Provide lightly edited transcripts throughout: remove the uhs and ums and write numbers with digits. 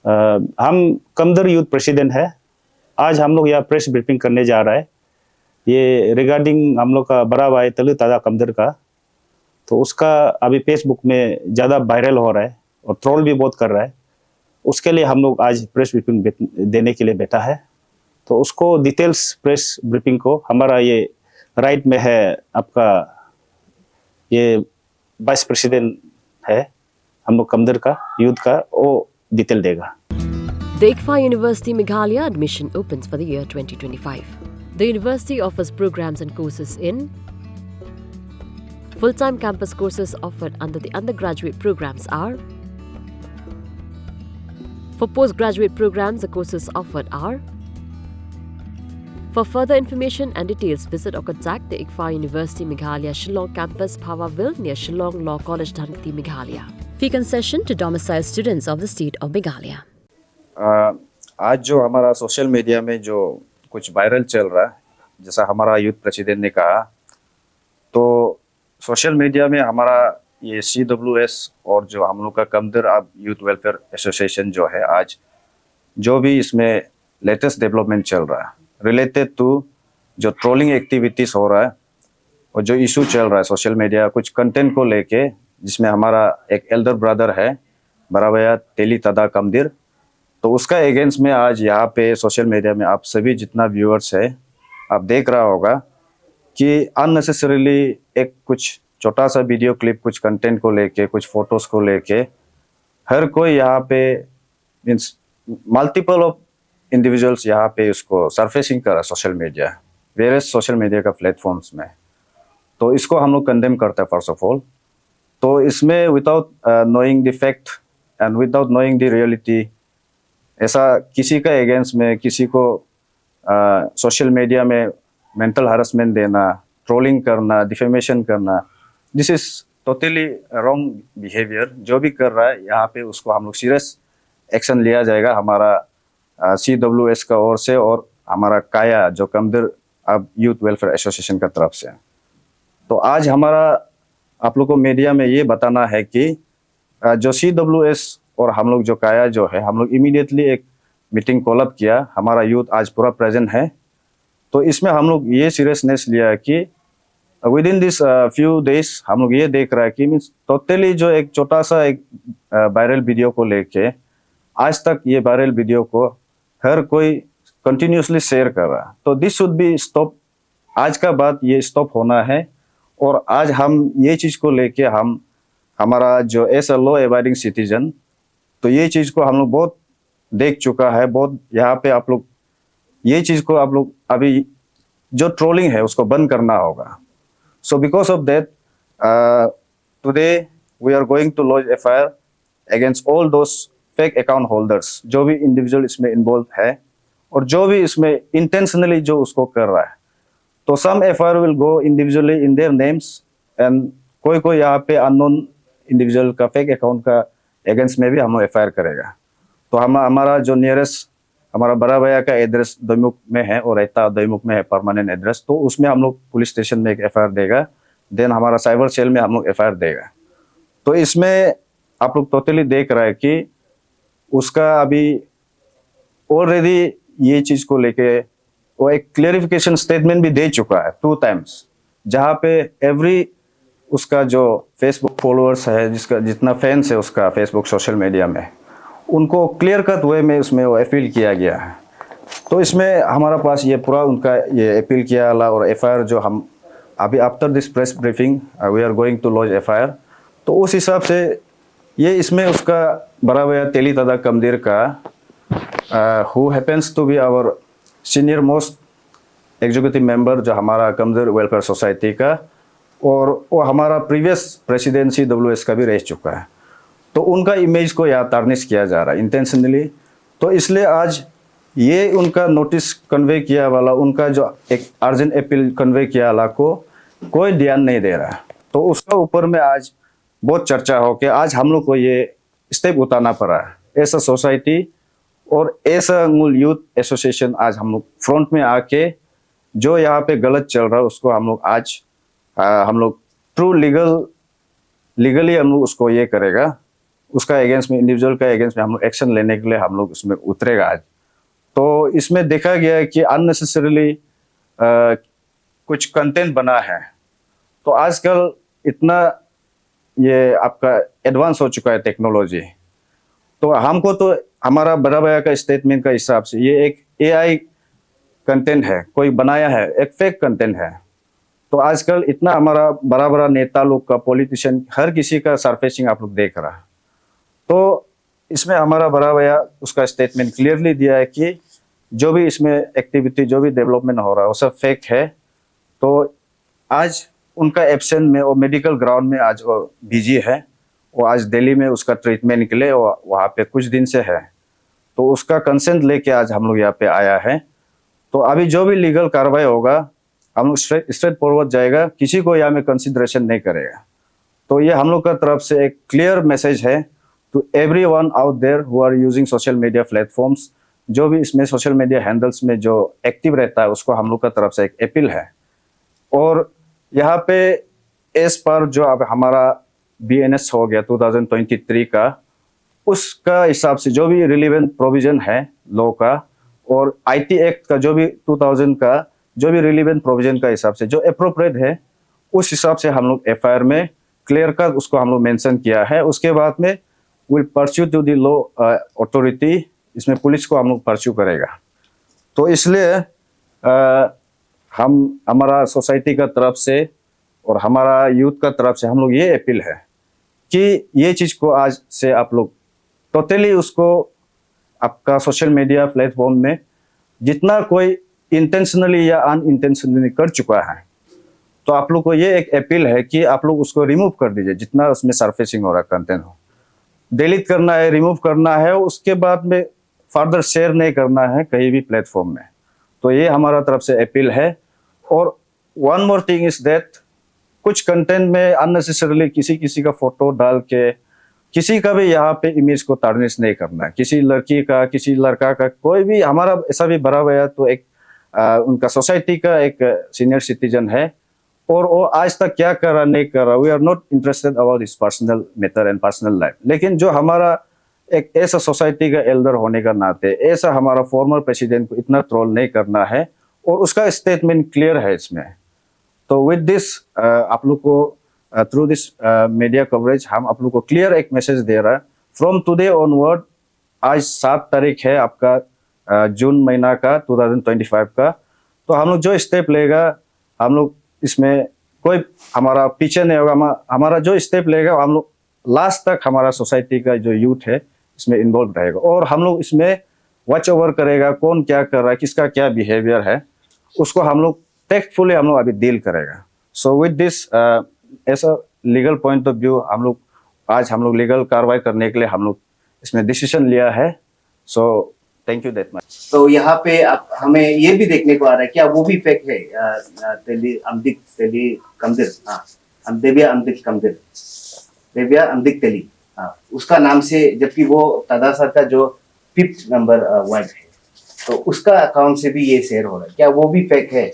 हम कमदर youth president है। आज हम लोग यहाँ प्रेस ब्रीफिंग करने जा रहा है। ये रिगार्डिंग हम लोग का बड़ा भाई तलु तादा कमदर का, तो उसका अभी फेसबुक में ज़्यादा वायरल हो रहा है और ट्रोल भी बहुत कर रहा है। उसके लिए हम लोग आज प्रेस ब्रीफिंग देने के लिए बैठा है। तो उसको डिटेल्स प्रेस ब्रीफिंग को हमारा ये राइट में है, आपका ये वाइस प्रेसिडेंट है हम लोग कमदर का यूथ का, वो डिटेल देगा। The ICFA University Meghalaya admission opens for the year 2025. The university offers programs and courses in full-time campus courses offered under the undergraduate programs are. For postgraduate programs, the courses offered are. For further information and details, visit or contact the ICFA University Meghalaya Shillong campus, Powaville, near Shillong Law College, Dhanti, Meghalaya. Fee concession to domiciled students of the state of Meghalaya. आज जो हमारा social media में जो कुछ viral चल रहा है, जैसा हमारा यूथ प्रेसिडेंट ने कहा, तो सोशल मीडिया में हमारा ये CWS और जो हम लोग का कमदर अब यूथ वेलफेयर एसोसिएशन जो है, आज जो भी इसमें लेटेस्ट डेवलपमेंट चल रहा है रिलेटेड टू जो ट्रोलिंग एक्टिविटीज़ हो रहा है और जो इशू चल रहा है सोशल मीडिया कुछ कंटेंट को लेके, जिसमें हमारा एक एल्डर ब्रदर है बड़ा भैया तेली तादा कमदर, तो उसका अगेंस्ट में आज यहाँ पे सोशल मीडिया में आप सभी जितना व्यूअर्स है आप देख रहा होगा कि अननेसेसरीली एक कुछ छोटा सा वीडियो क्लिप कुछ कंटेंट को लेके, कुछ फोटोज़ को लेके हर कोई यहाँ पे मीन्स मल्टीपल ऑफ इंडिविजुअल्स यहाँ पे उसको सरफेसिंग करा social media, various social media का प्लेटफॉर्म्स में। तो इसको हम लोग कंडेम करते हैं फर्स्ट ऑफ ऑल। तो इसमें without knowing the fact and without knowing the reality, ऐसा किसी का अगेंस्ट में किसी को सोशल मीडिया में मेंटल हरासमेंट देना, ट्रोलिंग करना, डिफेमेशन करना, this is totally wrong behaviour. जो भी कर रहा है यहाँ पे उसको हम लोग सीरियस एक्शन लिया जाएगा हमारा CWS का ओर से और हमारा काया जो कमदर अब यूथ वेलफेयर एसोसिएशन का तरफ से। तो आज हमारा आप लोग को मीडिया में ये बताना है कि जो CWS और हम लोग जो काया जो है, हम लोग इमीडिएटली एक मीटिंग कॉल अप किया। हमारा यूथ आज पूरा प्रेजेंट है। तो इसमें हम लोग ये सीरियसनेस लिया कि with in this few days हम लोग ये देख रहा है कि मीन्स टोटली जो एक छोटा सा एक वायरल वीडियो को लेके आज तक ये वायरल वीडियो को हर कोई कंटिन्यूसली शेयर कर रहा है। तो दिस शुड बी स्टॉप। आज का बात ये स्टॉप होना है। और आज हम ये चीज़ को लेके हम हमारा जो as a law abiding citizen, तो ये चीज़ को हम लोग बहुत देख चुका है। बहुत यहाँ पे आप लोग ये चीज़ को आप लोग अभी जो ट्रोलिंग है उसको बंद करना होगा। So because of that today we are going to launch FIR against all those fake account holders, जो भी इंडिविजुअल इसमें इन्वॉल्व है और जो भी इसमें इंटेंशनली जो उसको कर रहा है। तो सम FIR will go individually in their names and कोई यहाँ पे अननोन इंडिविजुअल का फेक अकाउंट का अगेंस्ट में भी हम लोग FIR करेगा। तो हमारा जो नियरेस्ट हमारा बड़ा भैया का एड्रेस दोईमुख में है और रहता दोईमुख में है परमानेंट एड्रेस, तो उसमें हम लोग पुलिस स्टेशन में एक FIR देगा। देन हमारा साइबर सेल में हम लोग FIR देगा। तो इसमें आप लोग टोटली देख रहे हैं कि उसका अभी ऑलरेडी ये चीज़ को लेके वो एक क्लियरिफिकेशन स्टेटमेंट भी दे चुका है 2 टाइम्स, जहाँ पे एवरी उसका जो फेसबुक फॉलोअर्स है, जिसका जितना फैंस है उसका फेसबुक सोशल मीडिया में, उनको क्लियर कट वे में उसमें वो अपील किया गया है। तो इसमें हमारा पास ये पूरा उनका ये अपील किया वाला और FIR जो हम अभी after this press briefing we are going to launch FIR। तो उस हिसाब से ये इसमें उसका बड़ा भैया तेली तादा कमदर का who happens to be our senior most executive member जो हमारा कमदर वेलफेयर सोसाइटी का, और वो हमारा प्रीवियस प्रेसिडेंट CWS का भी रह चुका है। तो उनका इमेज को यहाँ टार्निश किया जा रहा है इंटेंशनली। तो इसलिए आज ये उनका नोटिस कन्वे किया वाला, उनका जो एक अर्जेंट अपील कन्वे किया वाला को कोई ध्यान नहीं दे रहा है। तो उसका ऊपर में आज बहुत चर्चा हो कि आज हम लोग को ये स्टेप उठाना पड़ा है ऐसा सोसाइटी और ऐसा मूल यूथ एसोसिएशन। आज हम लोग फ्रंट में आके जो यहाँ पे गलत चल रहा है उसको हम लोग आज हम लोग थ्रू लीगली हम लोग उसको ये करेगा उसका अगेंस्ट में, इंडिविजुअल का अगेंस्ट में हम लोग एक्शन लेने के लिए हम लोग इसमें उतरेगा आज। तो इसमें देखा गया है कि अननेसेसरीली कुछ कंटेंट बना है। तो आजकल इतना ये आपका एडवांस हो चुका है टेक्नोलॉजी, तो हमको तो हमारा बड़ा भैया का स्टेटमेंट का हिसाब से ये एक एआई कंटेंट है, कोई बनाया है, एक फेक कंटेंट है। तो आजकल इतना हमारा बड़ा बड़ा नेता लोग का, पॉलिटिशियन, हर किसी का सरफेसिंग आप लोग देख रहा है। तो इसमें हमारा बड़ा भैया उसका स्टेटमेंट क्लियरली दिया है कि जो भी इसमें एक्टिविटी, जो भी डेवलपमेंट हो रहा है वो सब फेक है। तो आज उनका एब्सेंट में, वो मेडिकल ग्राउंड में आज वो बिजी है, वो आज दिल्ली में उसका ट्रीटमेंट के लिए वहाँ पे कुछ दिन से है। तो उसका कंसेंट लेके आज हम लोग यहाँ पे आया है। तो अभी जो भी लीगल कार्रवाई होगा हम लोग स्ट्रेट फॉरवर्ड जाएगा, किसी को यहाँ में कंसिडरेशन नहीं करेगा। तो ये हम लोग का तरफ से एक क्लियर मैसेज है to everyone out there who are using social media platforms. जो भी इसमें सोशल मीडिया हैंडल्स में जो एक्टिव रहता है उसको हम लोग का तरफ से एक अपील है। और यहाँ पे एज पर जो अब हमारा BNS हो गया 2023 का, उसका हिसाब से जो भी रिलीवेंट प्रोविजन है लॉ का, और IT एक्ट का जो भी 2000 का जो भी रिलीवेंट प्रोविजन का हिसाब से जो अप्रोप्रिएट है, उस हिसाब से हम लोग FIR में क्लियर कट उसको हम लोग मेंशन किया है। उसके बाद में will pursue to the law authority, इसमें पुलिस को हम लोग परस्यू करेगा। तो इसलिए हम हमारा सोसाइटी का तरफ से और हमारा यूथ का तरफ से हम लोग ये अपील है कि ये चीज़ को आज से आप लोग टोटली उसको आपका सोशल मीडिया प्लेटफॉर्म में जितना कोई इंटेंशनली या अनइंटेंशनली कर चुका है, तो आप लोग को ये एक अपील है कि आप लोग उसको रिमूव कर दीजिए। जितना उसमें सरफेसिंग हो रहा कंटेंट हो, डिलीट करना है, रिमूव करना है, उसके बाद में फर्दर शेयर नहीं करना है कहीं भी प्लेटफॉर्म में। तो ये हमारा तरफ से अपील है। और one more thing is that कुछ कंटेंट में अननेसेसरली किसी का फोटो डाल के किसी का भी यहाँ पे इमेज को टार्निश नहीं करना है। किसी लड़की का, किसी लड़का का, कोई भी हमारा ऐसा भी बड़ा भैया तो एक उनका सोसाइटी का एक सीनियर सिटीजन है, और वो आज तक क्या कर रहा नहीं कर रहा, we are not interested about this personal matter and personal life. लेकिन जो हमारा एक ऐसा सोसाइटी का एल्डर होने का नाते ऐसा हमारा फॉर्मर प्रेसिडेंट को इतना ट्रोल नहीं करना है, और उसका स्टेटमेंट क्लियर है इसमें। तो विद दिस आप लोग को थ्रू दिस मीडिया कवरेज हम आप लोग को क्लियर एक मैसेज दे रहा है। फ्रॉम टुडे ऑनवर्ड, आज 7 तारीख है आपका जून महीना का 2025 का, तो हम लोग जो स्टेप लेगा, हम लोग इसमें कोई हमारा पीछे नहीं होगा। हमारा जो स्टेप लेगा हम लोग लास्ट तक हमारा सोसाइटी का जो यूथ है इसमें इन्वॉल्व रहेगा, और हम लोग इसमें वॉच ओवर करेगा कौन क्या कर रहा है, किसका क्या बिहेवियर है, उसको हम लोग टेक्टफुली हम लोग अभी डील करेगा। सो विद दिस ऐसा लीगल पॉइंट ऑफ व्यू हम लोग आज हम लोग लीगल कार्रवाई करने के लिए हम लोग इसमें डिसीजन लिया है। So thank you that much. तो यहाँ पे अब हमें ये भी देखने को आ रहा है, क्या वो भी फेक है? देव्या अमदिक तेली, उसका नाम से, जबकि वो तदासा का जो 5th नंबर वाइफ है, तो उसका अकाउंट से भी ये शेयर हो रहा है। क्या वो भी फेक है?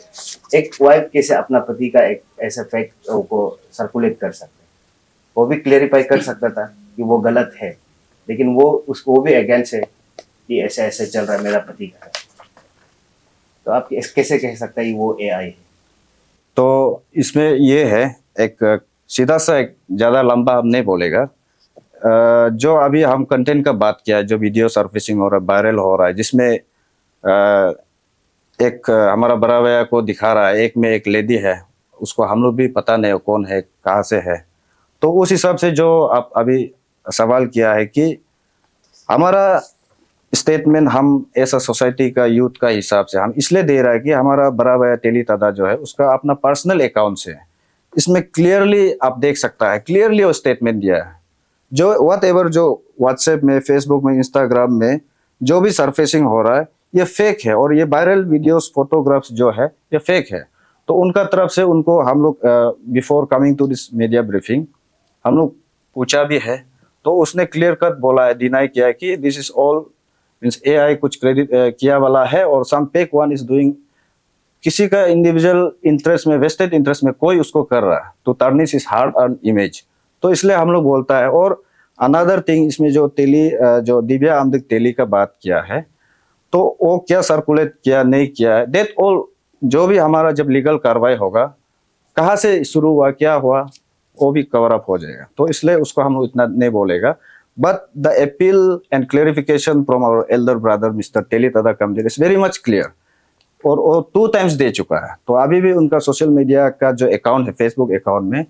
एक वाइफ कैसे अपना पति का एक ऐसा फेक को सर्कुलेट कर सकते हैं? वो भी क्लेरिफाई कर सकता था कि वो गलत है, लेकिन वो उसको भी अगेंस्ट है कि ऐसे ऐसे चल रहा है मेरा पति का। तो आप कैसे कह सकते हैं वो AI है? तो इसमें ये है, एक सीधा सा, एक ज़्यादा लंबा हम नहीं बोलेगा। जो अभी हम कंटेंट का बात किया है, जो वीडियो सरफेसिंग हो रहा है, वायरल हो रहा है, जिसमें एक हमारा बड़ा भैया को दिखा रहा है, एक में एक लेडी है, उसको हम लोग भी पता नहीं कौन है, कहाँ से है। तो उस हिसाब से जो आप अभी सवाल किया है कि हमारा स्टेटमेंट हम ऐसा सोसाइटी का यूथ का हिसाब से हम इसलिए दे रहा है कि हमारा बड़ा भैया टेली तादा जो है उसका अपना पर्सनल अकाउंट से इसमें क्लियरली आप देख सकता है, क्लियरली वो स्टेटमेंट दिया है। जो व्हाटएवर जो व्हाट्सएप में, फेसबुक में, इंस्टाग्राम में जो भी सरफेसिंग हो रहा है ये फेक है, और ये वायरल वीडियोस, फोटोग्राफ्स जो है ये फेक है। तो उनका तरफ से उनको हम लोग before coming to this media briefing हम लोग पूछा भी है, तो उसने क्लियर कट बोला है, डिनाई किया है कि this is all means AI कुछ क्रेडिट किया वाला है, और सम फेक वन इज डूइंग, किसी का इंडिविजुअल इंटरेस्ट में, वेस्टेड इंटरेस्ट में कोई उसको कर रहा है, तो tarnish is hard earn image. तो इसलिए हम लोग बोलता है। और अनदर थिंग, इसमें जो जो दिव्या अमदिक तेली का बात किया है, तो वो क्या सर्कुलेट किया नहीं किया है, दैट ऑल जो भी हमारा जब लीगल कार्रवाई होगा, कहाँ से शुरू हुआ क्या हुआ, वो भी कवर अप हो जाएगा। तो इसलिए उसको हम इतना नहीं बोलेगा। But the appeal and clarification from our elder brother mister Teli तादा कमदेर इज वेरी मच क्लियर, और वो 2 टाइम्स दे चुका है। तो अभी भी उनका सोशल मीडिया का जो अकाउंट है, फेसबुक अकाउंट में,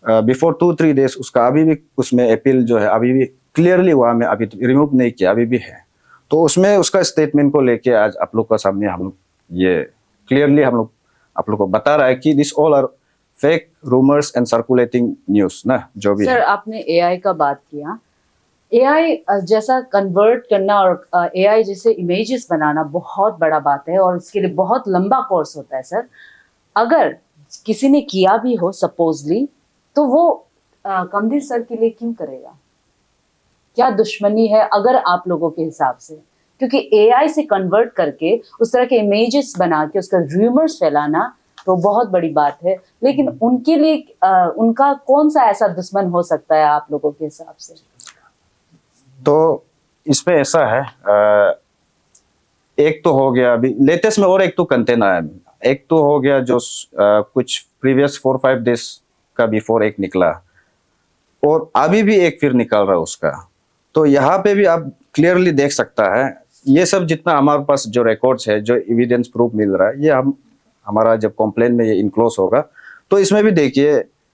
बिफोर 2-3 डेज उसका अभी भी उसमें अपील जो है अभी भी क्लियरली हुआ, में अभी रिमूव नहीं किया, अभी भी है। तो उसमें उसका स्टेटमेंट को लेके आज आप लोग का सामने हम लोग ये क्लियरली हम लोग आप लोग को बता रहा है कि this all are fake rumours and circulating news ना, जो भी सर है। आपने एआई का बात किया। एआई जैसा कन्वर्ट करना और एआई जैसे इमेजेस बनाना बहुत बड़ा बात है और इसके लिए बहुत लंबा कोर्स होता है सर। अगर किसी ने किया भी हो सपोजली, तो वो कमदीर सर के लिए क्यों करेगा? क्या दुश्मनी है अगर आप लोगों के हिसाब से? क्योंकि एआई से कन्वर्ट करके उस तरह के इमेजेस बना के उसका रूमर्स फैलाना तो बहुत बड़ी बात है, लेकिन उनके लिए उनका कौन सा ऐसा दुश्मन हो सकता है आप लोगों के हिसाब से? तो इसमें ऐसा है, एक तो हो गया अभी लेटेस्ट में, और एक तो कंटेंट आया। एक तो हो गया जो कुछ प्रीवियस 4-5 डेज का बिफोर एक निकला, और अभी भी एक फिर निकल रहा है उसका। तो यहाँ पे भी आप क्लियरली देख सकता है, ये सब जितना हमारे पास जो रिकॉर्ड्स है, जो एविडेंस प्रूफ मिल रहा है, ये हमारा जब कंप्लेन में ये इनक्लोज होगा, तो इसमें भी देखिए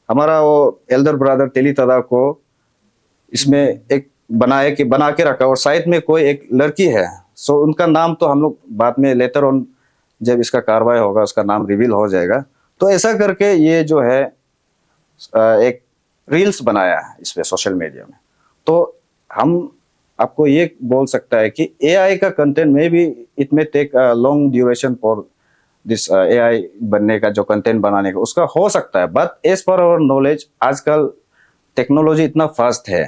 हमारा वो एल्डर ब्रदर तेली तादा को इसमें एक बना के रखा, और साइड में कोई एक लड़की है। सो उनका नाम तो हम लोग बाद में लेटर ऑन जब इसका कार्रवाई होगा उसका नाम रिवील हो जाएगा। तो ऐसा करके ये जो है एक रील्स बनाया है इस पे सोशल मीडिया में। तो हम आपको ये बोल सकता है कि एआई का कंटेंट में भी इट में take long duration for this AI बनने का, जो कंटेंट बनाने का उसका हो सकता है। But as per our knowledge आजकल टेक्नोलॉजी इतना फास्ट है,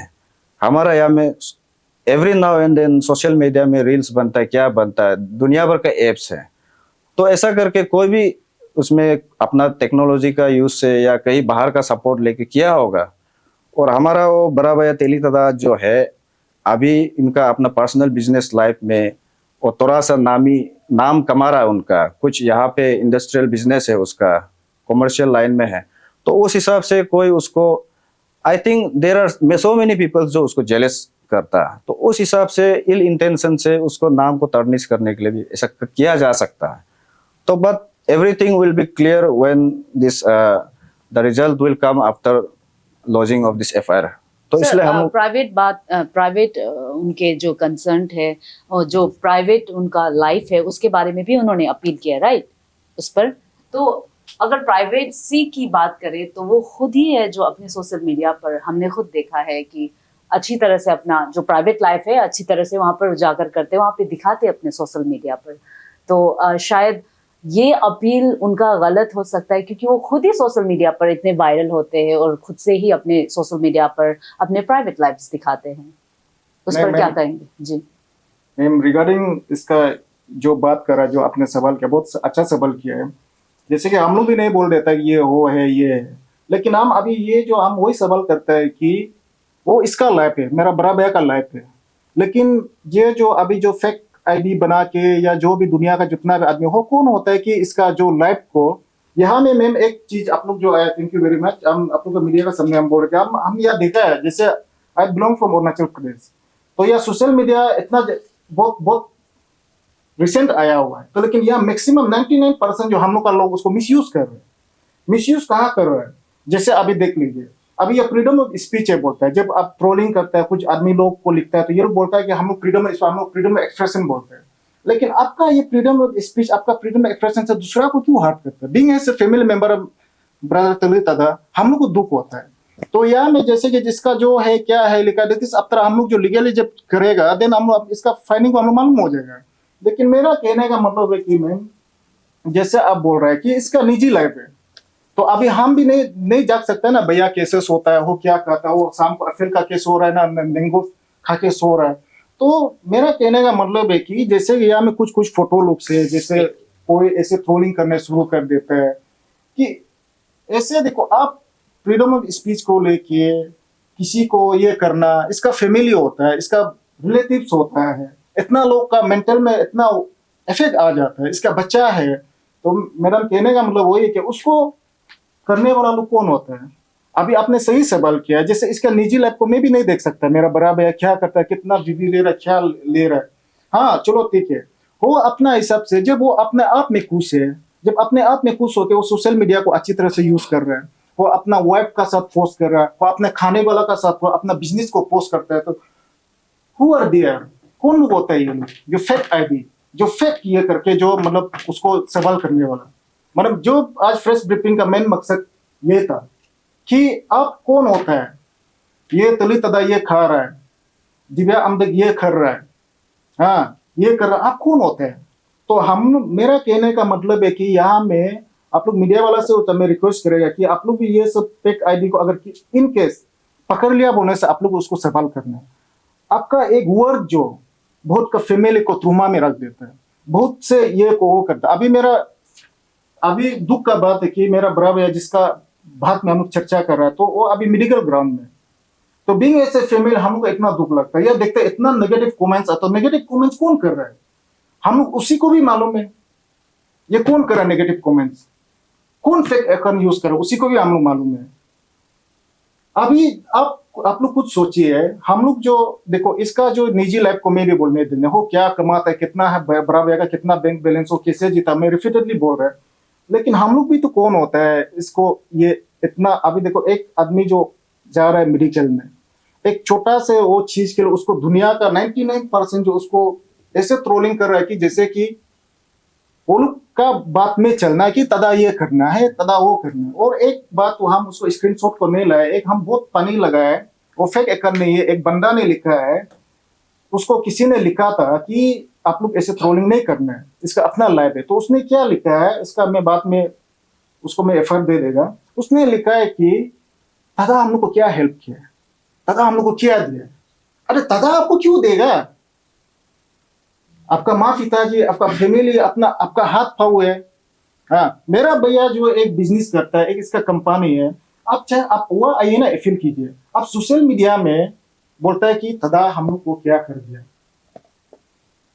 हमारा यहाँ में every now and then social media में रील्स बनता है, क्या बनता है, दुनिया भर का एप्स है। तो ऐसा करके कोई भी उसमें अपना टेक्नोलॉजी का यूज से या कहीं बाहर का सपोर्ट लेके किया होगा। और हमारा वो बड़ा भैया तेली तादा जो है, अभी इनका अपना पर्सनल बिजनेस लाइफ में वो थोड़ा सा नाम कमा रहा है उनका, कुछ यहाँ पे इंडस्ट्रियल बिजनेस है उसका, कमर्शियल लाइन में है। तो उस हिसाब से कोई उसको, I think there are so many people जो उसको जेलस करता है। तो उस हिसाब से इल इंटेंशन से उसको नाम को tarnish करने के लिए भी ऐसा किया जा सकता है। तो but everything will be clear when this the result will come after lodging of this FIR। तो इसलिए हम प्राइवेट उनके जो कंसर्न है और जो प्राइवेट उनका लाइफ है उसके बारे में भी उन्होंने अपील किया, राइट, उस पर। तो अगर प्राइवेसी की बात करें तो वो खुद ही है जो अपने सोशल मीडिया पर, हमने खुद देखा है कि अच्छी तरह से अपना जो प्राइवेट लाइफ है अच्छी तरह से वहाँ पर उजागर करते, वहाँ पे दिखाते अपने सोशल मीडिया पर। तो शायद ये अपील उनका गलत हो सकता है क्योंकि वो खुद ही सोशल मीडिया पर इतने वायरल होते हैं और खुद से ही अपने सोशल मीडिया पर अपने प्राइवेट लाइफ्स दिखाते हैं। उस पर क्या कहेंगे? जी मैम, रिगार्डिंग इसका जो बात करा, जो आपने सवाल किया, बहुत अच्छा सवाल किया है। जैसे कि हम लोग भी नहीं बोल देता कि ये हो है ये है, लेकिन हम अभी ये जो हम वही सवाल करते हैं कि वो इसका लाइफ है, मेरा बड़ा भैया का लाइफ है, लेकिन ये जो अभी जो फेक आईडी बना के या जो भी दुनिया का जितना भी आदमी हो, कौन होता है कि इसका जो लाइफ को यहाँ में मैम एक चीज आप लोग जो आया, थैंक यू वेरी मच, हम आप लोग मीडिया का सामने हम बोल रहे हम यहाँ देखा है। जैसे I belong from Arunachal Pradesh, तो यह सोशल मीडिया इतना बहुत बहुत रिसेंट आया हुआ है, तो लेकिन यह मैक्सिमम 99% जो हम लोग का लोग उसको मिसयूज कर रहे हैं। मिसयूज कहाँ कर रहे हैं? जैसे अभी देख लीजिए, अभी ये फ्रीडम ऑफ स्पीच है बोलता है, जब आप ट्रोलिंग करता है कुछ आदमी लोग को लिखता है तो ये बोलता है कि हम लोग फ्रीडम ऑफ एक्सप्रेशन बोलते हैं। लेकिन आपका ये फ्रीडम ऑफ स्पीच, आपका फ्रीडम ऑफ एक्सप्रेशन से दूसरा को क्यों हर्ट करता है? Being as a family member of brother Teli Tada, हम लोग को दुख होता है। तो यहाँ में जैसे कि जिसका जो है क्या है लिखा देती अब तरह हम लोग जो लीगली जब करेगा देन हम लोग इसका फाइनिंग को हम लोग मालूम हो जाएगा। लेकिन मेरा कहने का मतलब है कि मैम, जैसे आप बोल रहे हैं कि इसका निजी लाइफ है, तो अभी हम भी नहीं जाग सकते ना भैया केसेस होता है, वो क्या कहता है, वो शाम को अफेल का केस हो रहा है ना, मैंगो खा के सो रहा है। तो मेरा कहने का मतलब है कि जैसे यहाँ में कुछ फोटो लोग से जैसे कोई ऐसे ट्रोलिंग करने शुरू कर देता है कि ऐसे देखो आप फ्रीडम ऑफ स्पीच को लेके किसी को ये करना, इसका फैमिली होता है, इसका रिलेटिव्स होता है, इतना लोग का मेंटल में इतना इफेक्ट आ जाता है, इसका बच्चा है। तो मैडम कहने का मतलब वही है कि उसको करने वाला लोग कौन होता है। अभी आपने सही सवाल किया, जैसे इसका निजी लाइफ को मैं भी नहीं देख सकता, मेरा बड़ा भैया क्या करता है, कितना बीवी ले रहा है, क्या ले रहा है। हाँ चलो ठीक है, वो अपना हिसाब से, जब वो अपने आप में खुश है, जब अपने आप में खुश होकर वो सोशल मीडिया को अच्छी तरह से यूज कर रहा है, वो अपना वाइफ का साथ पोस्ट कर रहा है, वो अपने खाने वाला का साथ, वो अपना बिजनेस को पोस्ट करता है, तो हु आर देयर, कौन लोग होता है ये लोग जो फेक आईडी, जो फेक ये करके जो मतलब उसको सवाल करने वाला। मतलब जो आज फ्रेश ब्रीफिंग का मेन मकसद ये था कि आप कौन होता है, ये तली तदा ये खा रहा है, दिव्या अम्बेक ये कर रहा है, हाँ ये कर रहा है, आप कौन होते हैं। तो हम, मेरा कहने का मतलब है कि यहाँ में आप लोग मीडिया वाला से होता, मैं रिक्वेस्ट करेगा कि आप लोग भी ये सब फेक आईडी को अगर इन केस पकड़ लिया बोलने से आप लोग उसको सवाल करना है। आपका एक वर्ड जो बहुत का फैमिली को ट्रुमा में रख देता है, बहुत से ये को वो करता है। अभी दुख का बात है कि मेरा बड़ा भैया जिसका बात में हम लोग चर्चा कर रहा है, तो वो अभी मेडिकल ग्राउंड में, तो बीइंग ऐसे फैमिली हम लोग को इतना दुख लगता है, या देखते हैं इतना नेगेटिव कमेंट्स आता है। नेगेटिव कमेंट्स कौन कर रहा है, हम लोग उसी को भी मालूम है, ये कौन कर रहा है नेगेटिव कमेंट्स, कौन फेक अकाउंट यूज कर रहा है, उसी को भी हम लोग मालूम है। अभी आप लोग कुछ सोचिए, हम लोग जो देखो इसका जो निजी लाइफ को मैं भी बोलने देने हो, क्या कमाता है, कितना है बड़ा भैया का, कितना बैंक बैलेंस हो, कैसे जीता, मैं रिपीटेडली बोल रहा है। लेकिन हम लोग भी तो कौन होता है इसको ये इतना। अभी देखो एक आदमी जो जा रहा है मेडिकल में, एक छोटा से वो चीज के लिए उसको दुनिया का 99% जो उसको ऐसे ट्रोलिंग कर रहा है कि जैसे कि वो लोग का बात में चलना है कि तदा ये करना है, तदा वो करना है। और एक बात तो हम उसको स्क्रीनशॉट को नहीं लाए, एक हम बहुत पानी लगाए, वो फेक अकाउंट नहीं है, एक बंदा ने लिखा है, उसको किसी ने लिखा था कि आप लोग ऐसे ट्रोलिंग नहीं करना है, इसका अपना लाइफ है। तो उसने क्या लिखा है, इसका मैं बाद में उसको मैं एफर्ट दे देगा। उसने लिखा है कि दादा हम लोग को क्या हेल्प किया, दादा हम लोग को क्या दिया। अरे दादा आपको क्यों देगा, आपका माँ पिताजी, आपका फैमिली, अपना आपका हाथ पाँव है। हाँ मेरा भैया जो एक बिजनेस करता है, एक इसका कंपनी है, आप चाहे आप वो आइए ना फील कीजिए, आप सोशल मीडिया में बोलता है कि दादा हम लोग को क्या कर दिया।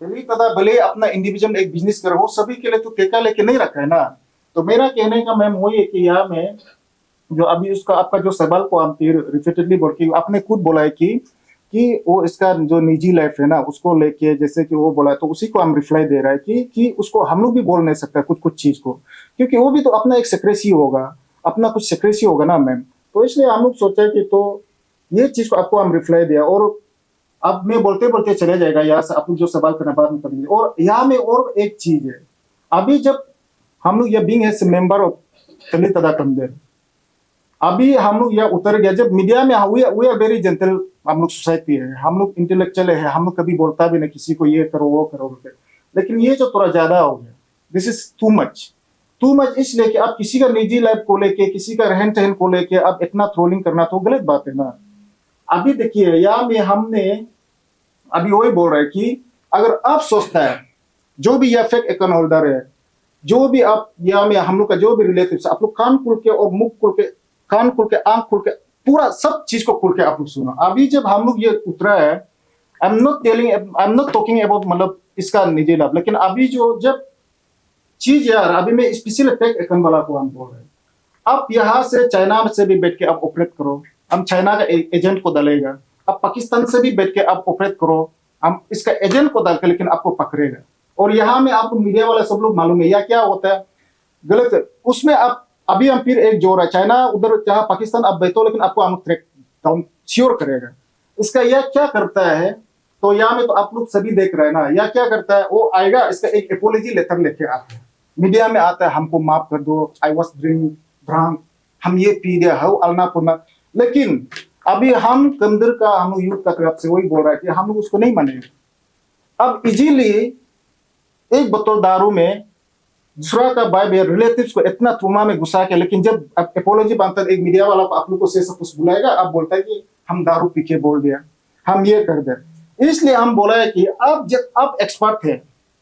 दादा भले अपना इंडिविजुअल एक बिजनेस कर, वो सभी के लिए तो ठेका लेके नहीं रखा है ना। तो मेरा कहने का मैम वही है कि यहाँ में जो अभी उसका आपका जो सवाल को हम फिर रिपीटेडली बोल के आपने खुद बोला है कि वो इसका जो निजी लाइफ है ना उसको लेके जैसे कि वो बोला है, तो उसी को हम रिप्लाई दे रहा है कि उसको हम लोग भी बोल नहीं सकता कुछ चीज को, क्योंकि वो भी तो अपना एक सेक्रेसी होगा, अपना कुछ सेक्रेसी होगा ना मैम। तो इसलिए हम लोग सोचा कि तो ये चीज को आपको हम रिप्लाई दिया। और अब मैं बोलते बोलते चले जाएगा यहाँ से, आप लोग जो सवाल करना बाद में करेंगे। और यहाँ में और एक चीज है, अभी जब हम लोग ये बीइंग एज मेंबर ऑफ तली तदा कमदेर, अभी हम लोग यहाँ उतर गया, जब मीडिया में वी आर वेरी जेंटल, हम लोग सोसाइटी है, हम लोग इंटेलेक्चुअल है, हम लोग कभी बोलता भी नहीं किसी को ये करो वो करो। लेकिन ये जो थोड़ा ज्यादा हो गया, दिस इज टू मच इसलिए कि आप किसी का निजी लाइफ को लेके, किसी का रहन सहन को लेके आप इतना ट्रोलिंग करना तो गलत बात है ना। अभी देखिए यहाँ में हमने अभी वही बोल रहा है कि अगर आप सोचता है जो भी यह फेक अकाउंट होल्डर है, जो भी आप यहाँ में हम लोग का जो भी रिलेटिव, आप लोग कान खुल के और मुख खुल के, कान खुल के, आंख खुल के, पूरा सब चीज को खुल के आप लोग सुनो। अभी जब हम लोग ये उतरा है, I am not talking about मतलब इसका निजी लाभ, लेकिन अभी जो जब चीज यार, अभी मैं स्पेशल फेक अकाउंट वाला को हम बोल रहे हैं, आप यहाँ से चाइना से भी बैठ के आप ऑपरेट करो, हम चाइना का एजेंट को डालेगा, आप पाकिस्तान से भी बैठ के आप ऑपरेट करो, हम इसका एजेंट को डाल के, लेकिन आपको पकड़ेगा। और यहाँ में आपको मीडिया वाला सब लोग मालूम है या क्या होता है गलत है उसमें। आप अभी हम फिर एक जोर है, चाइना उधर जहाँ पाकिस्तान आप बैठो, लेकिन आपको हम ट्रैक डाउन श्योर करेगा। इसका यह क्या करता है, तो यहाँ में तो आप लोग सभी देख रहे हैं ना, या क्या करता है, वो आएगा इसका एक एपोलॉजी लेटर लेके आता है, मीडिया में आता है, हमको माफ कर दो, आई वॉज ड्रंक, हम ये पी दिया, हाउ अलना पुलना। लेकिन अभी हम कमदर का, हम यूथ का तरफ से वही बोल रहा है कि हम लोग उसको नहीं मानेंगे। अब इजीली एक बोतल दारू में दूसरा का भाई रिलेटिव्स को इतना ट्रोमा में घुसा के, लेकिन जब एपोलॉजी बनता है, एक मीडिया वाला को आप लोग को से सब कुछ बुलाएगा, आप बोलता है कि हम दारू पी के बोल दिया, हम ये कर दे। इसलिए हम बोला है कि आप जब आप एक्सपर्ट है,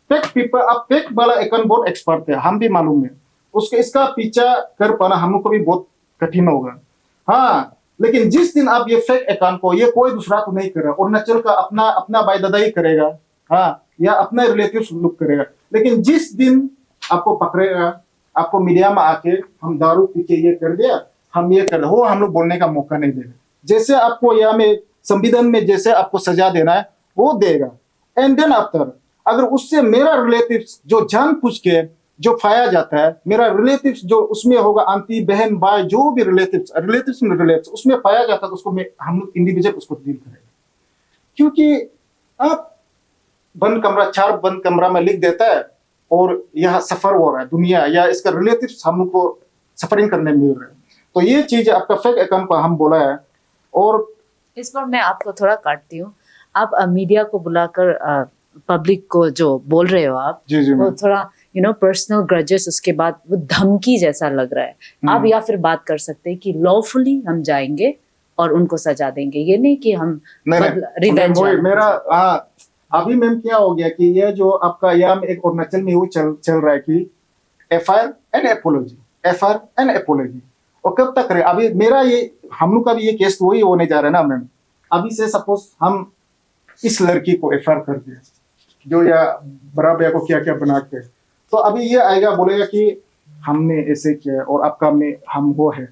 फेक पीपल, आप फेक वाला अकाउंट बहुत एक्सपर्ट है, हम भी मालूम है, उसके इसका पीछा कर पाना हम लोग को भी बहुत कठिन होगा। हाँ लेकिन जिस दिन आप ये फेक अकाउंट को, ये कोई दूसरा तो नहीं करेगा, अरुणाचल का अपना अपना भाई दादा ही करेगा, हाँ, या अपना रिलेटिव लोग करेगा। लेकिन जिस दिन आपको पकड़ेगा, आपको मीडिया में आके हम दारू पी के ये कर दिया, हम ये कर, वो हम लोग बोलने का मौका नहीं देगा। जैसे आपको यहाँ में संविधान में जैसे आपको सजा देना है वो देगा। एंड देन आफ्टर अगर उससे मेरा रिलेटिव जो जानबूझ के जो पाया जाता है, मेरा रिलेटिव जो उसमें होगा, आंटी बहन भाई जो भी रिलेटिव्स उसमें पाया जाता है, तो उसको हम लोग इंडिविजुअल उसको डील करेंगे। क्योंकि आप बंद कमरा, 4 बंद कमरा में लिख देता है और यहाँ सफर हो रहा है दुनिया, या इसका रिलेटिव हम लोग को सफरिंग करने मिल रहे हैं। तो ये चीज आपका फेक अकाउंट का हम बोला है। और इस पर मैं आपको थोड़ा काटती हूँ। आप मीडिया को बुलाकर पब्लिक को जो बोल रहे हो आप, जी वो थोड़ा पर्सनल ग्रजेस, उसके बाद वो धमकी जैसा लग रहा है। आप या फिर बात कर सकते हैं कि लॉफुली हम जाएंगे और उनको सजा देंगे, ये नहीं कि हम रिवेंज। मेरा अभी मैम क्या हो गया कि ये जो आपका यहाँ में एक अरुणाचल में वो चल रहा है कि FIR एंड एपोलॉजी, और कब तक करे। अभी मेरा ये हम लोग का भी ये केस वही होने जा रहा है ना मैम। अभी से सपोज हम इस लड़की को FIR कर दिया, जो या बड़ा भैया को क्या क्या बना के, तो अभी ये आएगा बोलेगा कि हमने ऐसे किया और आपका में हम वो है,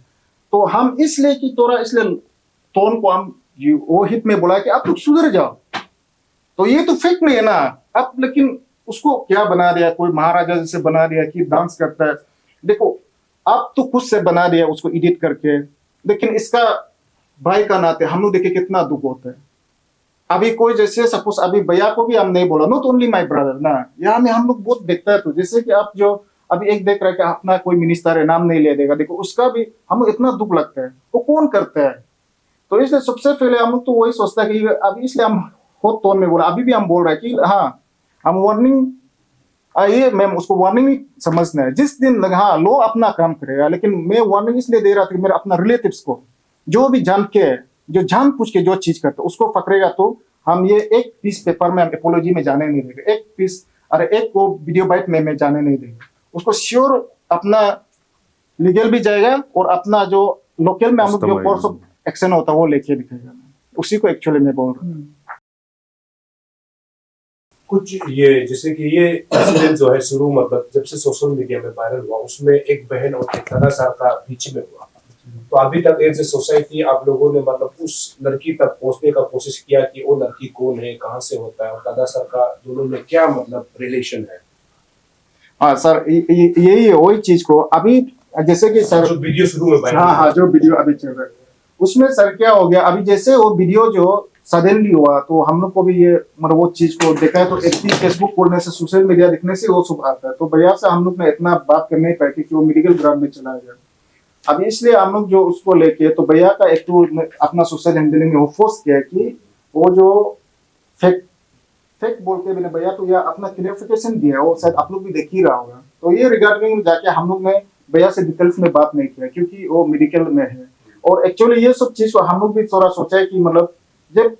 तो हम इसलिए कि थोड़ा इसलिए टोन को हम वो हित में बोला कि आप लोग सुधर जाओ। तो ये तो फेक नहीं है ना आप, लेकिन उसको क्या बना दिया, कोई महाराजा जैसे बना दिया कि डांस करता है। देखो आप तो खुद से बना दिया उसको एडिट करके, लेकिन इसका भाई का नाते हम लोग देखे कितना दुख होता है। अभी कोई जैसे सपोज अभी भैया को भी हम नहीं बोला, नॉट ओनली माय ब्रदर ना, यहाँ में हम लोग बहुत देखता है। तो जैसे कि आप जो अभी एक देख रहे हैं कि अपना कोई मिनिस्टर है, नाम नहीं ले देगा, देखो उसका भी हम लोग इतना दुख लगता है, वो कौन करता है। तो इसलिए सबसे पहले हम लोग तो वही सोचता है कि अभी, इसलिए हम बहुत टोन में बोला, अभी भी हम बोल रहे हैं कि हाँ हम वार्निंग, ये मैम उसको वार्निंग ही समझना है। जिस दिन हाँ लो अपना काम करेगा, लेकिन मैं वार्निंग इसलिए दे रहा था कि मेरा अपना रिलेटिव्स को जो भी जान के, जो जान पूछ के जो चीज करते उसको पकड़ेगा, तो हम ये एक पीस पेपर में हम एपोलॉजी में जाने नहीं देंगे, एक पीस अरे एक को वीडियो बाइट में जाने नहीं देंगे। उसको श्योर अपना लीगल भी जाएगा और अपना जो लोकल में हम लोग जो कोर्स ऑफ एक्शन होता है वो लेके दिखेगा। उसी को एक्चुअली मैं बोल रहा हूँ। कुछ ये जैसे कि ये इंसिडेंट जो है शुरू मतलब जब से सोशल मीडिया में वायरल हुआ, उसमें एक बहन और एक दादा साहब का बीच में हुआ, तो अभी तक एज ए सोसाइटी आप लोगों ने मतलब उस लड़की तक पहुंचने का कोशिश किया कि वो लड़की कौन है, कहाँ से होता है, और दादा साहब का दोनों में क्या मतलब रिलेशन है। हाँ सर, यही वही चीज को अभी जैसे कि सर जो वीडियो शुरू में वायरल, हाँ जो वीडियो अभी चल रहा है उसमें सर क्या हो गया, अभी जैसे वो वीडियो जो सडनली हुआ तो हम लोग को भी ये मतलब वो चीज को देखा है, तो एक फेसबुक खोलने से, सोशल मीडिया देखने से वो सब आता है। तो भैया से हम लोग ने इतना बात कर नहीं पाए कि वो मेडिकल ग्राउंड में चला गया। अब इसलिए हम लोग जो उसको लेके, तो भैया का एक तो अपना सोशल हैंडलिंग में वो फोर्स किया कि वो जो फेक बोल के भी भैया तो यह अपना क्लियरिफिकेशन दिया, वो शायद आप लोग भी देख ही रहा होगा। तो ये रिगार्डिंग जाके हम लोग ने भैया से डिटेल्स में बात नहीं किया क्योंकि वो मेडिकल में है। और एक्चुअली ये सब चीज को हम लोग भी थोड़ा सोचा है कि मतलब जब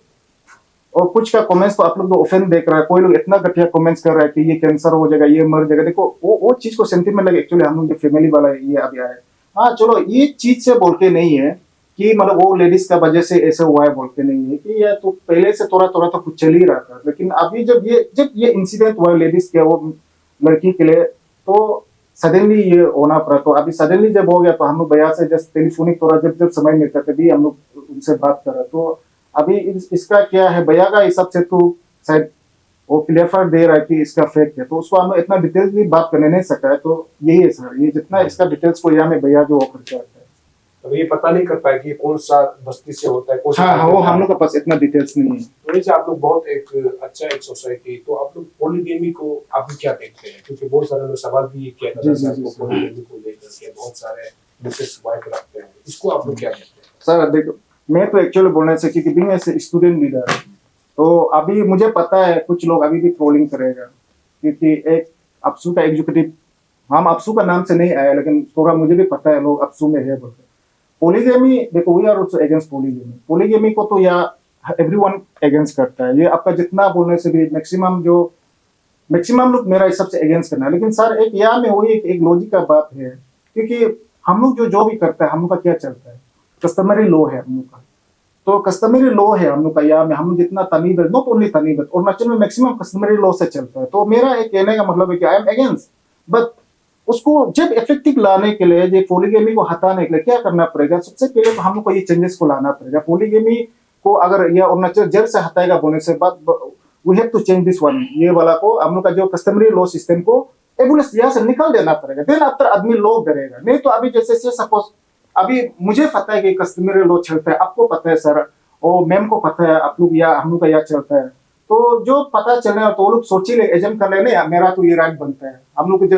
और कुछ का कमेंट्स तो आप लोग तो ऑफेंड देख रहा है, कोई लोग इतना घटिया कमेंट्स कर रहा है कि ये कैंसर हो जाएगा, ये मर जाएगा। देखो वो चीज को सेंटीमेंट लगे, एक्चुअली हम लोग जो फैमिली वाला ये अभी आया है, हाँ चलो ये चीज से बोल के नहीं है कि मतलब वो लेडीज का वजह से ऐसे हुआ है बोल के नहीं है कि ये तो पहले से थोड़ा थोड़ा तो कुछ चल ही रहा था। लेकिन अभी जब ये इंसिडेंट हुआ लेडीज के, वो लड़की के लिए, तो सडनली ये होना पड़ा। तो अभी सडनली जब हो गया तो हम लोग भैया से जस्ट टेलीफोनिक थोड़ा जब समय मिलता तभी हम लोग उनसे बात कर रहे। तो अभी इसका क्या है, भैया का हिसाब से तो शायद वो क्लियर दे रहा है कि इसका फेक है, तो उसको हम इतना डिटेल्स भी बात करने नहीं सका है। तो यही है सर, ये जितना इसका डिटेल्स को यहाँ में भैया जो ऑफर करता है, तो ये पता नहीं कर पाए कि कौन सा बस्ती से होता है, कौन सा। हाँ वो हम लोग के पास इतना डिटेल्स नहीं है। वही से आप लोग बहुत एक अच्छा एक सोसाइटी, तो आप लोग पॉलीगेमी को आप भी क्या देखते हैं, क्योंकि बहुत सारे लोग सवाल भी किया था पॉलीगेमी को लेकर के, बहुत सारे मिसेस वाइफ रखते हैं, इसको आप लोग क्या कहते हैं। सर देखो मैं तो एक्चुअली बोलना चाहिए क्योंकि बीइंग एज स्टूडेंट लीडर, तो अभी मुझे पता है कुछ लोग अभी भी ट्रोलिंग करेगा क्योंकि एक अपसू का एग्जीक्यूटिव, हम अपसू का नाम से नहीं आया लेकिन थोड़ा मुझे भी पता है लोग अपसू में है बोलते। पॉलीगेमी देखो, we are also against polygamy. Polygamy को तो या एवरीवन अगेंस्ट करता है, ये आपका जितना बोलने से भी मैक्सिमम लोग मेरा हिसाब से अगेंस्ट करना है। लेकिन सर एक यहाँ में वही एक लॉजिक का बात है क्योंकि हम लोग जो भी करता है हम लोग का क्या चलता है, कस्टमरी लॉ है हम लोग का। तो कस्टमरी लॉ है हम लोग का, या में हम जितना तनी बेल्ट, नॉट ओनली तनी बेल्ट, अरुणाचल में मैक्सिमम कस्टमरी लॉ से चलता है। तो मेरा एक कहने का मतलब है कि आई एम अगेंस्ट, बट उसको जब इफेक्टिव लाने के लिए, ये पॉलीगेमी को हटाने के लिए क्या करना पड़ेगा? सबसे पहले तो हम लोग को ये चेंजेस को लाना पड़ेगा। पॉलीगेमी को अगर यह अरुणाचल जड़ से हटाएगा बोलने से बाद, we have to change this one, ये वाला को हम लोग का जो कस्टमरी लॉ सिस्टम को एबुलेंस यहाँ से निकाल देना पड़ेगा। देन आफ्टर आदमी लॉ करेगा। नहीं तो अभी जैसे सपोज अभी मुझे पता है कि कस्टमरी लॉ चलता है, आपको पता है सर, और मैम को पता है, आप लोग या हम लोग का यहाँ चलता है। तो जो पता चलने तो वो लोग सोची ले, एजम कर लेने मेरा तो ये राइट बनता है। हम लोग जो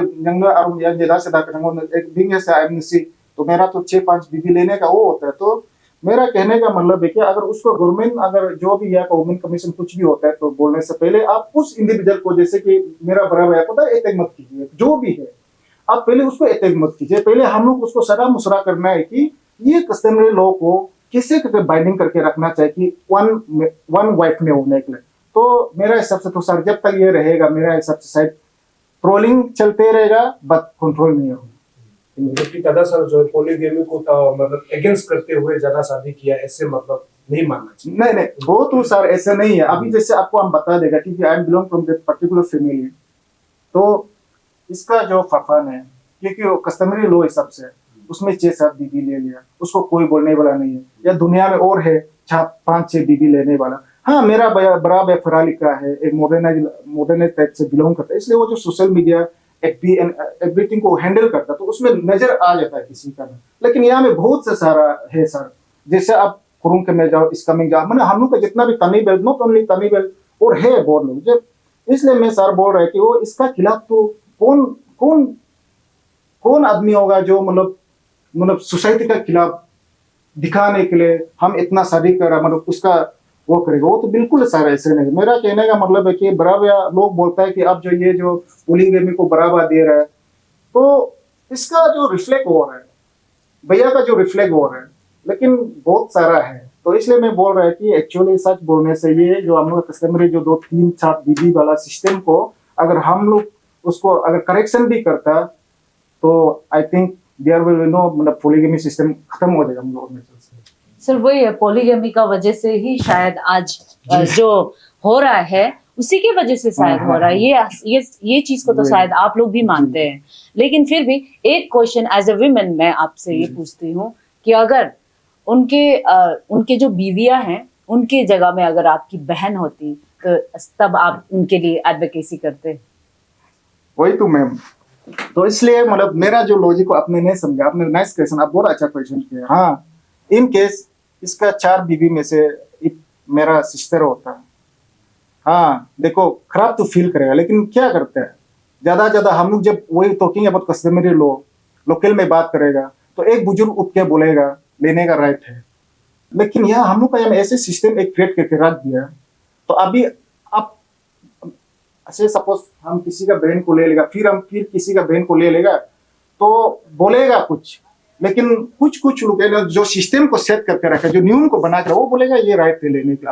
तो मेरा तो 6-5 बीबी लेने का वो होता है। तो मेरा कहने का मतलब है कि अगर उसको गवर्नमेंट, अगर जो भी यहाँ का वुमेन कमीशन कुछ भी होता है, तो बोलने से पहले आप उस इंडिविजुअल को, जैसे कि मेरा बड़ा भैया को अटैक मत कीजिए, जो भी है आप पहले उसको अटैक मत कीजिए। पहले हम लोग उसको सदा मुसरा करना है कि ये कस्टमरी लॉ को किसे बाइंडिंग करके रखना चाहिए कि वन वाइफ में होने के लिए। तो मेरा हिसाब से तो सर जब तक ये रहेगा, मेरा हिसाब से शायद ट्रोलिंग चलते रहेगा, बट कंट्रोल नहीं होगा। जबकि दादा सर जो है पॉलीगेमी को मतलब अगेंस्ट करते हुए ज्यादा शादी किया, ऐसे मतलब नहीं मानना चाहिए। नहीं नहीं, वो तो सर ऐसे नहीं है। अभी जैसे आपको हम बता देगा क्योंकि I am belong from that particular family, तो इसका जो फफान है, क्योंकि वो कस्टमरी लॉ हिसाब से उसमें 6-7 बीबी ले लिया, उसको कोई बोलने वाला नहीं है। या दुनिया में और है 5-6 बीबी लेने वाला। हाँ, मेरा बड़ा भाई फराली का है, एक मॉडर्नाइज टाइप से बिलोंग करता है, इसलिए वो जो सोशल मीडिया एवरीथिंग को हैंडल करता है, तो उसमें नजर आ जाता है किसी का। लेकिन यहाँ में बहुत से सारा है सर, जैसे आप कुरुंग के में जाओ, इसका में जाओ, मैंने हम लोग का जितना भी तनी बेल्ट, नॉट ओनली तनी बेल्ट और है बहुत लोग जब, इसलिए मैं सर बोल रहा है कि वो इसका खिलाफ तो कौन आदमी होगा जो मतलब सोसाइटी का खिलाफ दिखाने के लिए हम इतना शादी कर रहा, मतलब उसका वो करेगा। वो तो बिल्कुल सारा ऐसे नहीं। मेरा कहने का मतलब है कि बराबर लोग बोलता है कि अब जो ये जो पॉलीगेमी को बढ़ावा दे रहा है, तो इसका जो रिफ्लेक्ट हो रहा है, भैया का जो रिफ्लेक्ट हो रहा है, लेकिन बहुत सारा है। तो इसलिए मैं बोल रहा है कि एक्चुअली सच बोलने से ये जो हम लोग कस्टमरी जो 2-3-4 बीबी वाला सिस्टम को अगर हम लोग उसको अगर करेक्शन भी करता, तो I think there will be no, मतलब पॉलीगेमी सिस्टम खत्म हो जाएगा हम लोगों में। सर वही है, पॉलीगेमी का वजह से ही शायद आज जो हो रहा है उसी की वजह से शायद हो रहा है। ये चीज को तो शायद आप लोग भी मानते हैं, लेकिन फिर भी एक क्वेश्चन एज अ वुमेन मैं आपसे ये पूछती हूँ कि अगर उनके जो बीवियां हैं, उनके जगह में अगर आपकी बहन होती, तो तब आप उनके लिए एडवोकेसी करते? वही तो मैम, तो इसलिए मतलब मेरा जो लॉजिक को आपने नहीं समझा। आपने नाइस क्वेश्चन, आप बहुत अच्छा क्वेश्चन किया। हाँ, इन केस इसका 4 बीबी में से मेरा सिस्टर होता है, हाँ देखो खराब तो फील करेगा, लेकिन क्या करते हैं ज्यादा हम लोग जब वही talking about customary law local में बात करेगा, तो एक बुजुर्ग उठ के बोलेगा लेने का राइट है। लेकिन यहाँ हम लोग का ऐसे सिस्टम एक क्रिएट करके रख दिया, तो अभी आप ऐसे सपोज हम किसी का बहन को ले लेगा, फिर किसी का बहन को ले लेगा, तो बोलेगा कुछ, लेकिन कुछ लोग जो सिस्टम को सेट करके रखा, जो नियम को बना कर, वो बोलेगा ये राइट है लेने के,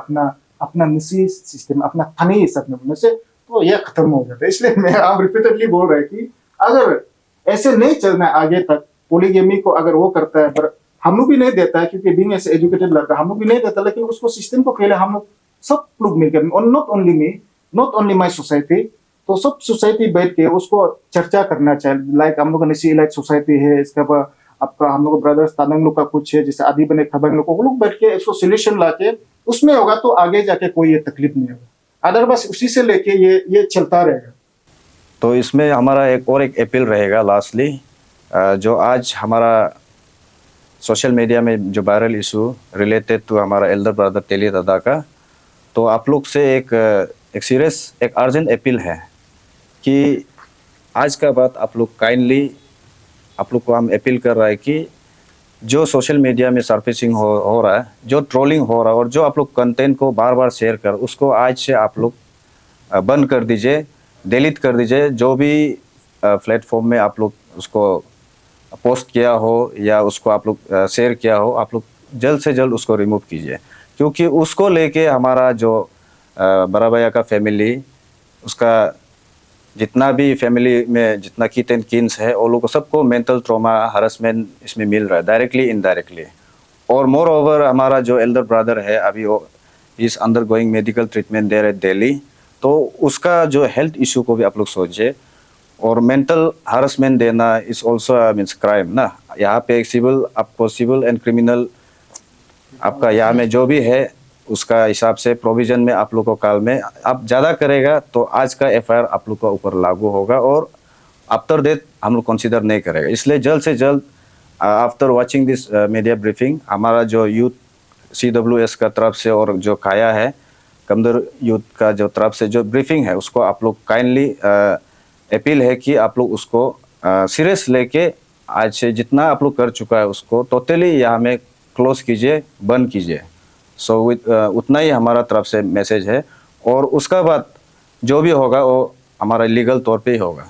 अपना निजी सिस्टम, अपना थानी हिसाब में बोलने से तो ये खत्म हो जाता है। इसलिए मैं आप रिपीटेडली बोल रहे हैं कि अगर ऐसे नहीं चलना है आगे तक, पॉलीगेमी को अगर वो करता है, पर हम लोग भी नहीं देता है, क्योंकि बीइंग ऐसे एजुकेटेड लड़का हम लोग भी नहीं देता, लेकिन उसको सिस्टम को पहले हम लोग सब लोग मिलकर, और not only me, not only my society, तो सब सोसाइटी बैठ के उसको चर्चा करना चाहिए। लाइक हम लोग निशी इलाइट सोसाइटी है, इसके बाद आपका हम लोग ब्रदर्स तानंग लोग का कुछ है, जैसे आदि बने खबर लोग, वो लोग बैठ के इसको सोल्यूशन लाके उसमें होगा, तो आगे जाके कोई ये तकलीफ नहीं होगा। अदरवाइज उसी से लेके ये चलता रहेगा। तो इसमें हमारा एक अपील रहेगा लास्टली, जो आज हमारा सोशल मीडिया में जो वायरल इशू रिलेटेड टू हमारा एल्डर ब्रदर तेली दादा का, तो आप लोग से एक सीरियस एक अर्जेंट अपील है कि आज का बात आप लोग काइंडली, आप लोग को हम अपील कर रहा है कि जो सोशल मीडिया में सरफेसिंग हो रहा है, जो ट्रोलिंग हो रहा है, और जो आप लोग कंटेंट को बार बार शेयर कर, उसको आज से आप लोग बंद कर दीजिए, डिलीट कर दीजिए। जो भी प्लेटफॉर्म में आप लोग उसको पोस्ट किया हो या उसको आप लोग शेयर किया हो, आप लोग जल्द से जल्द उसको रिमूव कीजिए, क्योंकि उसको लेके हमारा जो बड़ा भैया का फैमिली, उसका जितना भी फैमिली में जितना कीथ एंड किन्स है, वो लोग को सबको मेंटल ट्रॉमा हरासमेंट इसमें मिल रहा है, डायरेक्टली इनडायरेक्टली। और मोर ओवर हमारा जो एल्डर ब्रदर है अभी वो is undergoing medical treatment there at Delhi, तो उसका जो हेल्थ इशू को भी आप लोग सोचिए। और मेंटल हरासमेंट देना इज ऑल्सो मीन्स क्राइम ना। यहाँ पे सिविल, आपको सिविल एंड क्रिमिनल आपका यहाँ में जो भी है उसका हिसाब से प्रोविजन में आप लोग को काल में आप ज़्यादा करेगा तो आज का एफआईआर आप लोग को ऊपर लागू होगा और आफ्टर दैट हम लोग कंसीडर नहीं करेगा। इसलिए जल्द से जल्द after watching this media briefing हमारा जो यूथ CWS का तरफ से और जो काया है कमदर यूथ का जो तरफ से जो ब्रीफिंग है उसको आप लोग काइंडली अपील है कि आप लोग उसको सीरियस लेके आज से जितना आप लोग कर चुका है उसको टोटली यहाँ में क्लोज कीजिए, बंद कीजिए। सो उतना ही हमारा तरफ से मैसेज है और उसका बाद जो भी होगा वो हमारा लीगल तौर पे ही होगा।